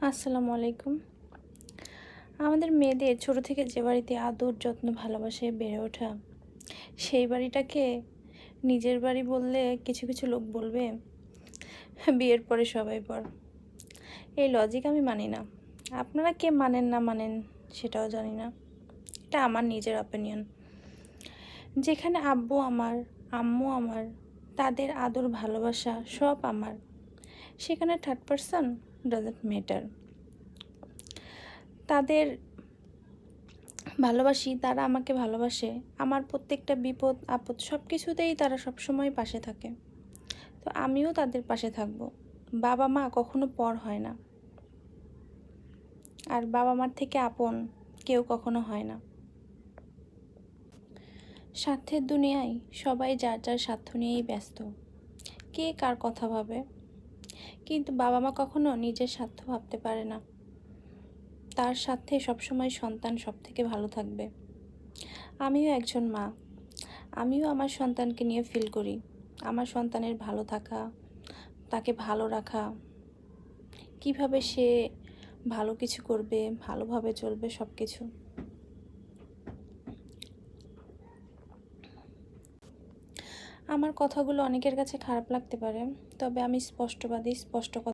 আসসালামু আলাইকুম। আমাদের মেয়েদের ছোট থেকে যে বাড়িতে আদর যত্ন ভালোবাসায় বেড়ে ওঠা, সেই বাড়িটাকে নিজের বাড়ি বললে কিছু কিছু লোক বলবে বিয়ের পরে সবাই পর। এই লজিক আমি মানি না। আপনারা কে মানেন না মানেন সেটাও জানি না, এটা আমার নিজের অপিনিয়ন। যেখানে আব্বু আমার, আম্মু আমার, তাদের আদর ভালোবাসা সব আমার, সেখানে থার্ড পারসন ডাজন্ট ম্যাটার। তাদের ভালোবাসি, তারা আমাকে ভালোবাসে, আমার প্রত্যেকটা বিপদ আপদ সব কিছুতেই তারা সবসময় পাশে থাকে। তো আমিও তাদের পাশে থাকব। বাবা মা কখনো পর হয় না, আর বাবা মার থেকে আপন কেউ কখনো হয় না। স্বার্থের দুনিয়ায় সবাই যার যার স্বার্থ নিয়েই ব্যস্ত, কে কার কথা ভাবে। কিন্তু বাবা মা কখনো নিজের স্বার্থ ভাবতে পারে না, তার স্বার্থে সবসময় সন্তান সব থেকে ভালো থাকবে। আমিও একজন মা, আমিও আমার সন্তানকে নিয়ে ফিল করি আমার সন্তানের ভালো থাকা, তাকে ভালো রাখা, কিভাবে সে ভালো কিছু করবে, ভালোভাবে চলবে, সব কিছু। আমার কথাগুলো অনেকের কাছে খারাপ লাগতে পারে, তবে আমি স্পষ্টবাদী, স্পষ্ট কথা